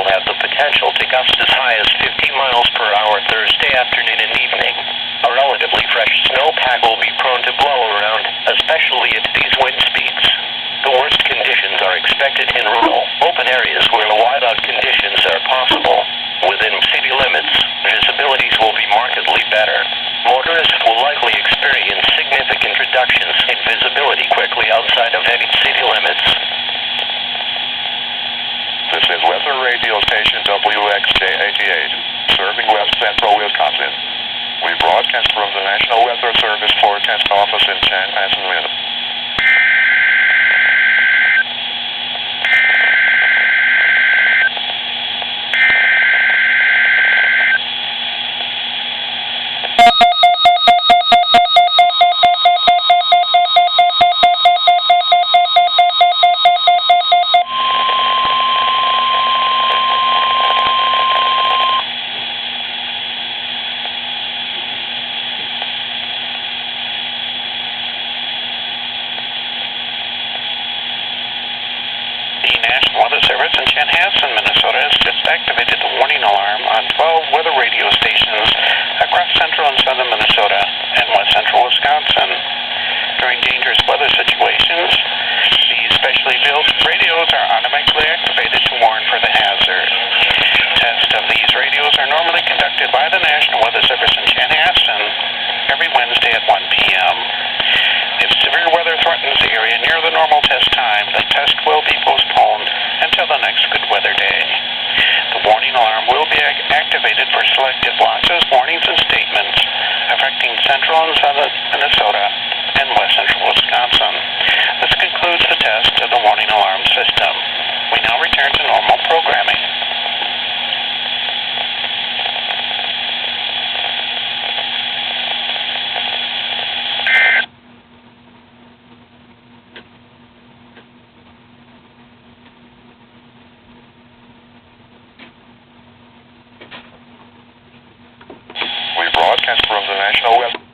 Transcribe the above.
will have the potential to gust as high as 50 miles per hour Thursday afternoon and evening. A relatively fresh snowpack will be prone to blow around, especially at these wind speeds. The worst conditions are expected in rural, open areas where whiteout conditions are possible. Within city limits, visibilities will be markedly better. Motorists will likely experience significant reductions in visibility quickly outside of any city limits. This is weather radio station WXJ88, serving west central Wisconsin. We broadcast from the National Weather Service Forecast Office in JMAN.WiS&S. Weather Service in Chanhassen, Minnesota has just activated the warning alarm on 12 weather radio stations across central and southern Minnesota and west central Wisconsin. During dangerous weather situations, these specially built radios are automatically activated to warn for the hazard. Tests of these radios are normally conducted by the National Weather Service in Chanhassen every Wednesday at 1 p.m. If severe weather threatens the area near the normal test time, the test will be postponed until the next good weather day. The warning alarm will be activated for selected losses, warnings, and statements affecting central and southern Minnesota and west central Wisconsin. This concludes the test of the warning alarm system. We now return to normal programming. We broadcast from the National Weather